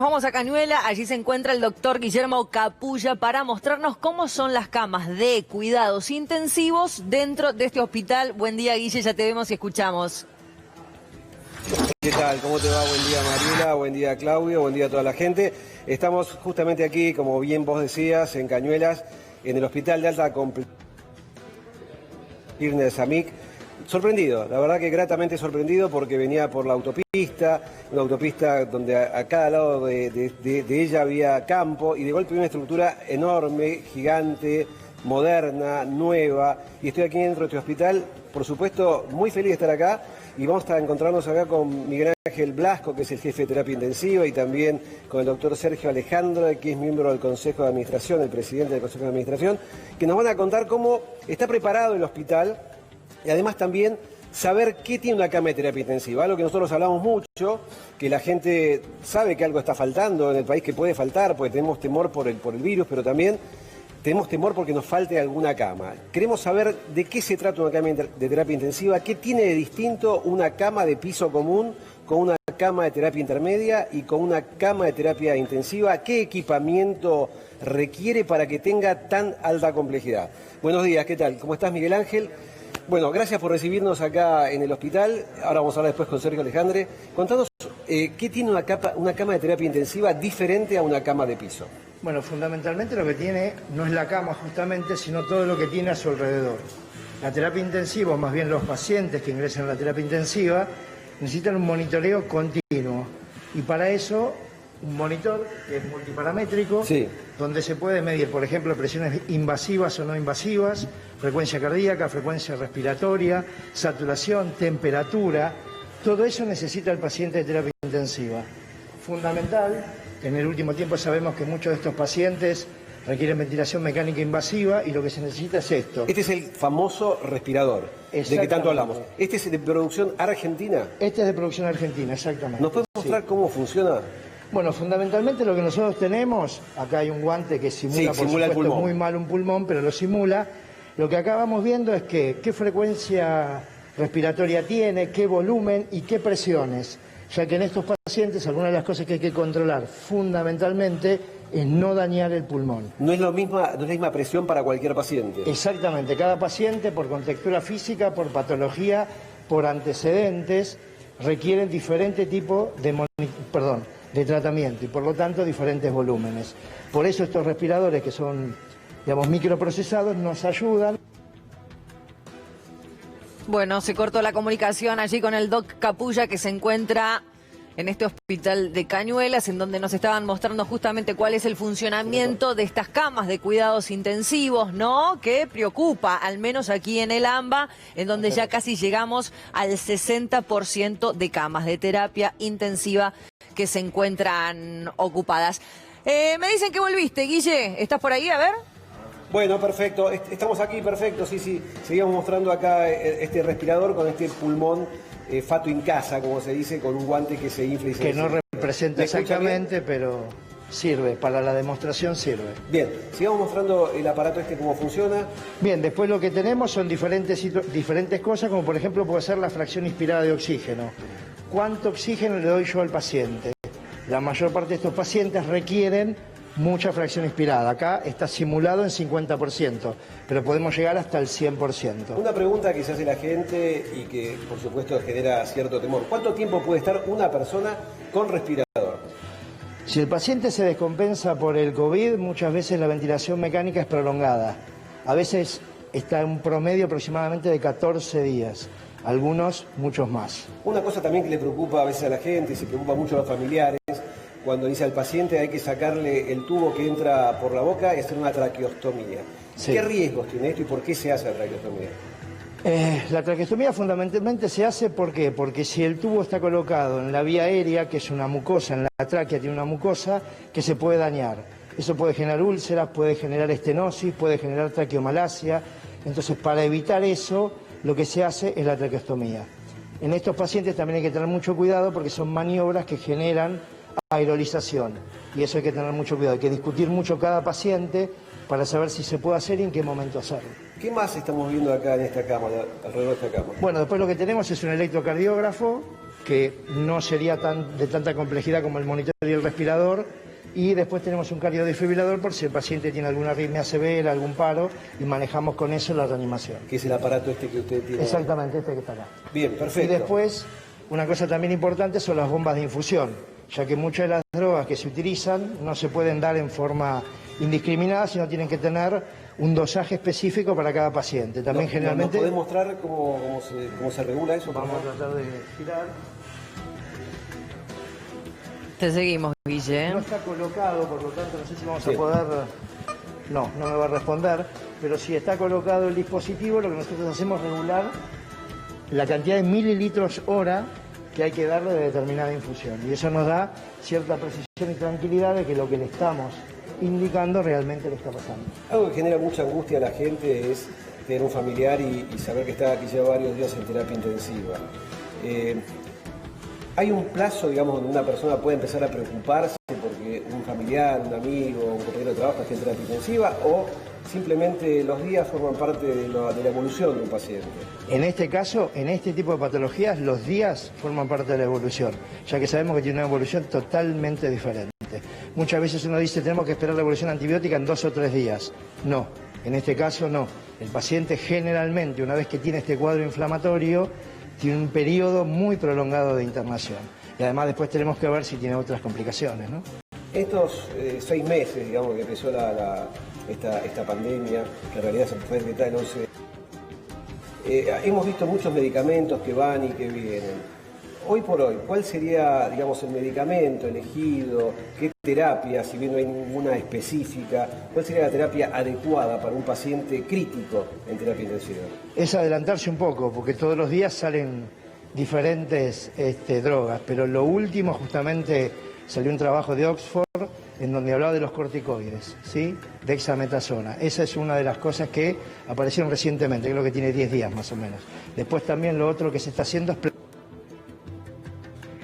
Vamos a Cañuela, allí se encuentra el doctor Guillermo Capulla para mostrarnos cómo son las camas de cuidados intensivos dentro de este hospital. Buen día, Guille, ya te vemos y escuchamos. ¿Qué tal? ¿Cómo te va? Buen día, Mariela, buen día, Claudio, buen día a toda la gente. Estamos justamente aquí, como bien vos decías, en Cañuelas, en el Hospital de Alta Complejidad de Samic. Sorprendido, la verdad que gratamente sorprendido porque venía por la autopista, una autopista donde a cada lado de ella había campo y de golpe una estructura enorme, gigante, moderna, nueva, y estoy aquí dentro de este hospital, por supuesto muy feliz de estar acá y vamos a encontrarnos acá con Miguel Ángel Blasco, que es el jefe de terapia intensiva, y también con el doctor Sergio Alejandro, que es miembro del Consejo de Administración, el presidente del Consejo de Administración, que nos van a contar cómo está preparado el hospital. Y además también saber qué tiene una cama de terapia intensiva, algo que nosotros hablamos mucho, que la gente sabe que algo está faltando en el país, que puede faltar, porque tenemos temor por el virus, pero también tenemos temor porque nos falte alguna cama. Queremos saber de qué se trata una cama de terapia intensiva, qué tiene de distinto una cama de piso común con una cama de terapia intermedia y con una cama de terapia intensiva, qué equipamiento requiere para que tenga tan alta complejidad. Buenos días, ¿qué tal? ¿Cómo estás, Miguel Ángel? Bueno, gracias por recibirnos acá en el hospital. Ahora vamos a hablar después con Sergio Alejandro. Contanos, ¿qué tiene una cama de terapia intensiva diferente a una cama de piso? Bueno, fundamentalmente lo que tiene no es la cama justamente, sino todo lo que tiene a su alrededor. La terapia intensiva, o más bien los pacientes que ingresan a la terapia intensiva, necesitan un monitoreo continuo. Y para eso, un monitor que es multiparamétrico, sí, donde se puede medir, por ejemplo, presiones invasivas o no invasivas, frecuencia cardíaca, frecuencia respiratoria, saturación, temperatura. Todo eso necesita el paciente de terapia intensiva. Fundamental, en el último tiempo sabemos que muchos de estos pacientes requieren ventilación mecánica invasiva y lo que se necesita es esto. Este es el famoso respirador de que tanto hablamos. ¿Este es de producción argentina? Este es de producción argentina, exactamente. ¿Nos puedes mostrar cómo funciona? Bueno, fundamentalmente lo que nosotros tenemos, acá hay un guante que simula, por supuesto, muy mal un pulmón, pero lo simula. Lo que acá vamos viendo es que qué frecuencia respiratoria tiene, qué volumen y qué presiones, ya que en estos pacientes algunas de las cosas que hay que controlar fundamentalmente es no dañar el pulmón. No es la misma presión para cualquier paciente. Exactamente, cada paciente por contextura física, por patología, por antecedentes, requieren diferente tipo de tratamiento y por lo tanto diferentes volúmenes. Por eso estos respiradores que son, digamos, microprocesados nos ayudan. Bueno, se cortó la comunicación allí con el doc Capulla, que se encuentra en este hospital de Cañuelas, en donde nos estaban mostrando justamente cuál es el funcionamiento de estas camas de cuidados intensivos, ¿no? Que preocupa, al menos aquí en el AMBA, en donde ya casi llegamos al 60% de camas de terapia intensiva que se encuentran ocupadas. Me dicen que volviste, Guille, ¿estás por ahí? A ver. Bueno, perfecto, estamos aquí, perfecto, sí, seguimos mostrando acá este respirador con este pulmón fato in casa, como se dice, con un guante que se infla y se... Que no representa exactamente, pero sirve, para la demostración sirve. Bien, sigamos mostrando el aparato este cómo funciona. Bien, después lo que tenemos son diferentes cosas, como por ejemplo puede ser la fracción inspirada de oxígeno. ¿Cuánto oxígeno le doy yo al paciente? La mayor parte de estos pacientes requieren mucha fracción inspirada. Acá está simulado en 50%, pero podemos llegar hasta el 100%. Una pregunta que se hace la gente y que por supuesto genera cierto temor. ¿Cuánto tiempo puede estar una persona con respirador? Si el paciente se descompensa por el COVID, muchas veces la ventilación mecánica es prolongada. A veces está en un promedio aproximadamente de 14 días. Algunos, muchos más. Una cosa también que le preocupa a veces a la gente y se preocupa mucho a los familiares, cuando dice al paciente hay que sacarle el tubo que entra por la boca y hacer una traqueostomía. Sí. ¿Qué riesgos tiene esto y por qué se hace la traqueostomía? La traqueostomía fundamentalmente se hace ¿por qué? Porque si el tubo está colocado en la vía aérea, que es una mucosa, en la tráquea tiene una mucosa que se puede dañar. Eso puede generar úlceras, puede generar estenosis, puede generar traqueomalacia. Entonces, para evitar eso, lo que se hace es la traqueostomía. En estos pacientes también hay que tener mucho cuidado porque son maniobras que generan aerolización y eso hay que tener mucho cuidado, hay que discutir mucho cada paciente para saber si se puede hacer y en qué momento hacerlo. ¿Qué más estamos viendo acá en esta cama, alrededor de esta cama? Bueno, después lo que tenemos es un electrocardiógrafo que no sería de tanta complejidad como el monitor y el respirador. Y después tenemos un cardiodesfibrilador por si el paciente tiene alguna arritmia severa, algún paro, y manejamos con eso la reanimación. Que es el aparato este que usted tiene. Exactamente, este que está acá. Bien, perfecto. Y después, una cosa también importante son las bombas de infusión, ya que muchas de las drogas que se utilizan no se pueden dar en forma indiscriminada, sino tienen que tener un dosaje específico para cada paciente. También generalmente... ¿Nos podés mostrar cómo se regula eso? Vamos a tratar de girar. Te seguimos, Guille. No está colocado, por lo tanto no sé si vamos a poder... No me va a responder, pero si está colocado el dispositivo, lo que nosotros hacemos es regular la cantidad de mililitros hora que hay que darle de determinada infusión. Y eso nos da cierta precisión y tranquilidad de que lo que le estamos indicando realmente le está pasando. Algo que genera mucha angustia a la gente es tener un familiar y saber que lleva varios días en terapia intensiva. ¿Hay un plazo, digamos, donde una persona puede empezar a preocuparse porque un familiar, un amigo, un compañero de trabajo está en terapia intensiva, o simplemente los días forman parte de la evolución de un paciente? En este caso, en este tipo de patologías, los días forman parte de la evolución, ya que sabemos que tiene una evolución totalmente diferente. Muchas veces uno dice, tenemos que esperar la evolución antibiótica en 2 o 3 días. No, en este caso no. El paciente generalmente, una vez que tiene este cuadro inflamatorio, tiene un periodo muy prolongado de internación. Y además después tenemos que ver si tiene otras complicaciones, ¿no? Estos 6 meses, digamos, que empezó esta pandemia, que en realidad se fue decretada el 11... hemos visto muchos medicamentos que van y que vienen. Hoy por hoy, ¿cuál sería, digamos, el medicamento elegido? ¿Qué terapia, si bien no hay ninguna específica, cuál sería la terapia adecuada para un paciente crítico en terapia intensiva? Es adelantarse un poco, porque todos los días salen diferentes drogas, pero lo último justamente salió un trabajo de Oxford en donde hablaba de los corticoides, ¿sí? Dexametasona. Esa es una de las cosas que aparecieron recientemente, creo que tiene 10 días más o menos. Después también lo otro que se está haciendo es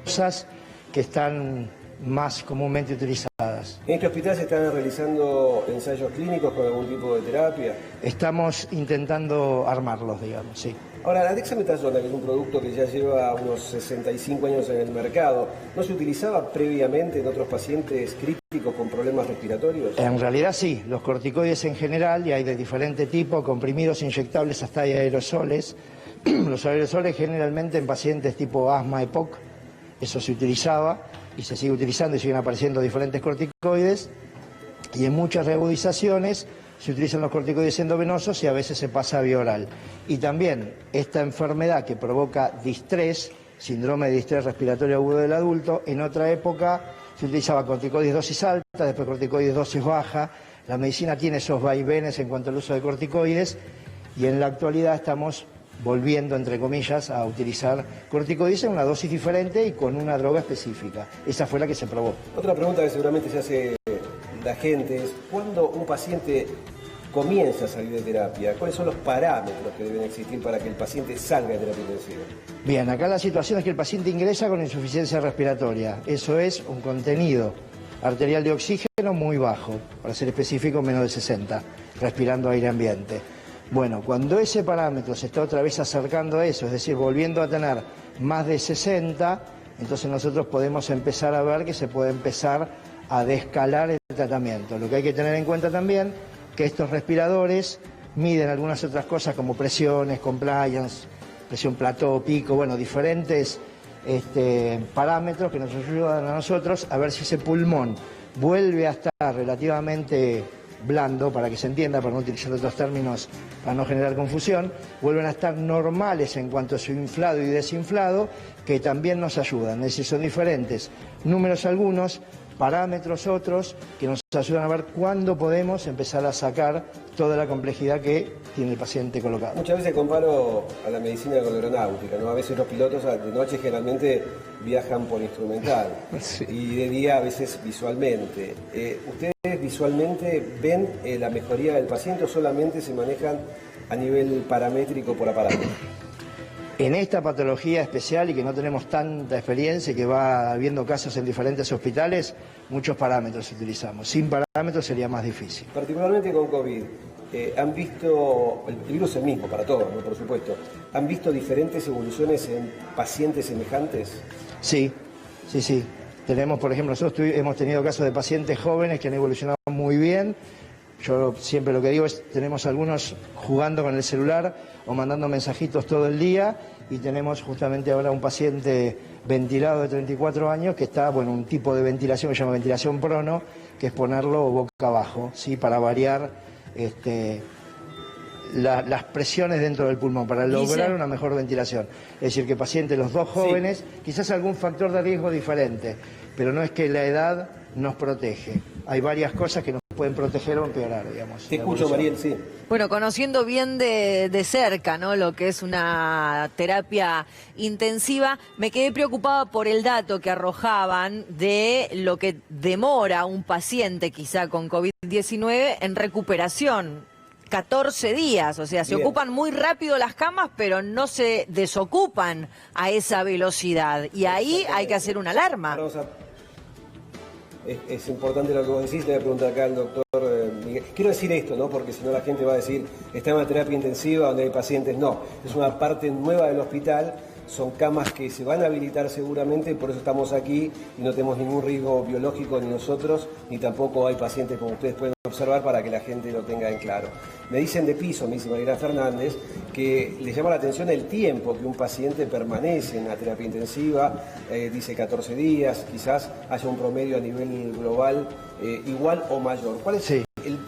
cosas que están más comúnmente utilizadas. ¿En este hospital se están realizando ensayos clínicos con algún tipo de terapia? Estamos intentando armarlos, digamos, sí. Ahora, la dexametasona, que es un producto que ya lleva unos 65 años en el mercado, ¿no se utilizaba previamente en otros pacientes críticos con problemas respiratorios? En realidad sí, los corticoides en general, y hay de diferente tipo, comprimidos, inyectables hasta aerosoles. Los aerosoles generalmente en pacientes tipo asma, EPOC, eso se utilizaba y se sigue utilizando y siguen apareciendo diferentes corticoides, y en muchas reagudizaciones se utilizan los corticoides endovenosos y a veces se pasa a vía oral. Y también esta enfermedad que provoca distrés, síndrome de distrés respiratorio agudo del adulto, en otra época se utilizaba corticoides dosis alta, después corticoides dosis baja. La medicina tiene esos vaivenes en cuanto al uso de corticoides, y en la actualidad estamos volviendo, entre comillas, a utilizar corticoides en una dosis diferente y con una droga específica. Esa fue la que se probó. Otra pregunta que seguramente se hace la gente es, ¿cuándo un paciente comienza a salir de terapia? ¿Cuáles son los parámetros que deben existir para que el paciente salga de terapia intensiva? Bien, acá la situación es que el paciente ingresa con insuficiencia respiratoria. Eso es un contenido arterial de oxígeno muy bajo, para ser específico menos de 60, respirando aire ambiente. Bueno, cuando ese parámetro se está otra vez acercando a eso, es decir, volviendo a tener más de 60, entonces nosotros podemos empezar a ver que se puede empezar a descalar el tratamiento. Lo que hay que tener en cuenta también que estos respiradores miden algunas otras cosas como presiones, compliance, presión plató, pico, bueno, diferentes parámetros que nos ayudan a nosotros a ver si ese pulmón vuelve a estar relativamente blando, para que se entienda, para no utilizar otros términos, para no generar confusión, vuelven a estar normales en cuanto a su inflado y desinflado, que también nos ayudan. Es decir, son diferentes números algunos, parámetros otros, que nos ayudan a ver cuándo podemos empezar a sacar toda la complejidad que tiene el paciente colocado. Muchas veces comparo a la medicina con la aeronáutica, ¿no? A veces los pilotos de noche generalmente viajan por instrumental, sí, y de día a veces visualmente. ¿Ustedes visualmente ven la mejoría del paciente o solamente se manejan a nivel paramétrico por aparato? En esta patología especial y que no tenemos tanta experiencia y que va habiendo casos en diferentes hospitales, muchos parámetros utilizamos. Sin parámetros sería más difícil. Particularmente con COVID, ¿Han visto, el virus es el mismo para todos, ¿no? Por supuesto, ¿han visto diferentes evoluciones en pacientes semejantes? Sí, sí, sí. Tenemos, por ejemplo, nosotros hemos tenido casos de pacientes jóvenes que han evolucionado muy bien. Yo siempre lo que digo es, tenemos algunos jugando con el celular o mandando mensajitos todo el día, y tenemos justamente ahora un paciente ventilado de 34 años que está, bueno, un tipo de ventilación que se llama ventilación prono, que es ponerlo boca abajo, ¿sí? Para variar las presiones dentro del pulmón, para lograr una mejor ventilación. Es decir, que pacientes, los dos jóvenes, quizás algún factor de riesgo diferente, pero no es que la edad nos protege. Hay varias cosas que nos pueden proteger o empeorar, digamos. Te escucho, Mariel, sí. Bueno, conociendo bien de cerca, ¿no?, lo que es una terapia intensiva, me quedé preocupada por el dato que arrojaban de lo que demora un paciente quizá con COVID-19 en recuperación. 14 días, o sea, se ocupan muy rápido las camas, pero no se desocupan a esa velocidad. Y ahí hay que hacer una alarma. Es importante lo que vos decís, le voy a preguntar acá al doctor Miguel. Quiero decir esto, ¿no? Porque si no la gente va a decir, está en una terapia intensiva donde hay pacientes. No, es una parte nueva del hospital, son camas que se van a habilitar seguramente, por eso estamos aquí y no tenemos ningún riesgo biológico ni nosotros, ni tampoco hay pacientes como ustedes pueden observar, para que la gente lo tenga en claro. Me dicen de piso, me dice Mariela Fernández, que les llama la atención el tiempo que un paciente permanece en la terapia intensiva, dice 14 días, quizás haya un promedio a nivel global igual o mayor. ¿Cuál es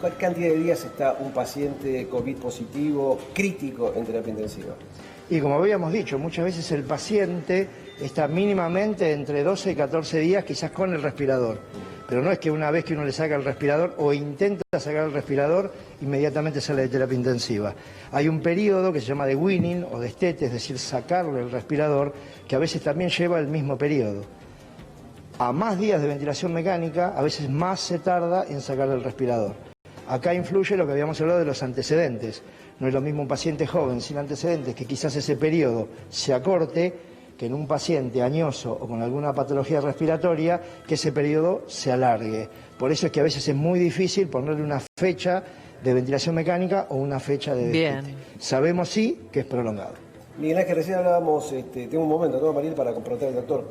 ¿Cuál cantidad de días está un paciente COVID positivo crítico en terapia intensiva? Y como habíamos dicho, muchas veces el paciente está mínimamente entre 12 y 14 días quizás con el respirador. Pero no es que una vez que uno le saca el respirador o intenta sacar el respirador, inmediatamente sale de terapia intensiva. Hay un periodo que se llama de weaning o destete, es decir, sacarle el respirador, que a veces también lleva el mismo periodo. A más días de ventilación mecánica, a veces más se tarda en sacar el respirador. Acá influye lo que habíamos hablado de los antecedentes. No es lo mismo un paciente joven sin antecedentes, que quizás ese periodo se acorte, que en un paciente añoso o con alguna patología respiratoria, que ese periodo se alargue. Por eso es que a veces es muy difícil ponerle una fecha de ventilación mecánica o una fecha de destete. Sabemos sí que es prolongado. Miguel Ángel, recién hablábamos, tengo un momento, ¿no, Mariel, para preguntar al doctor?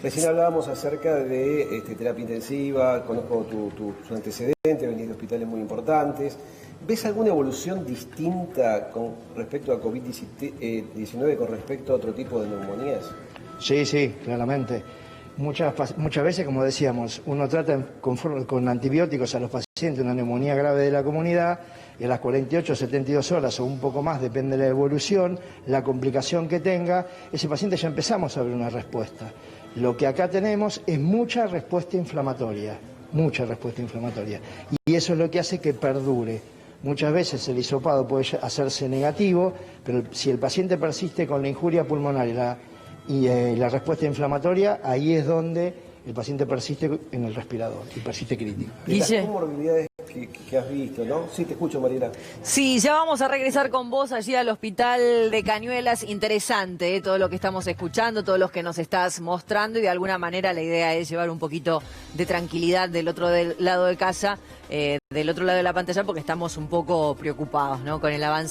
Recién hablábamos acerca de terapia intensiva, conozco tus antecedentes, venís de hospitales muy importantes. ¿Ves alguna evolución distinta con respecto a COVID-19 con respecto a otro tipo de neumonías? Sí, sí, claramente. Muchas veces, como decíamos, uno trata con antibióticos a los pacientes una neumonía grave de la comunidad, y a las 48, 72 horas o un poco más, depende de la evolución, la complicación que tenga, ese paciente ya empezamos a ver una respuesta. Lo que acá tenemos es mucha respuesta inflamatoria, y eso es lo que hace que perdure. Muchas veces el hisopado puede hacerse negativo, pero si el paciente persiste con la injuria pulmonar y la respuesta inflamatoria, ahí es donde el paciente persiste en el respirador y persiste crítico. Las comorbilidades que has visto, ¿no? Sí, te escucho, Mariela. Sí, ya vamos a regresar con vos allí al hospital de Cañuelas. Interesante, todo lo que estamos escuchando, todos los que nos estás mostrando, y de alguna manera la idea es llevar un poquito de tranquilidad del otro lado de casa, del otro lado de la pantalla, porque estamos un poco preocupados, ¿no?, con el avance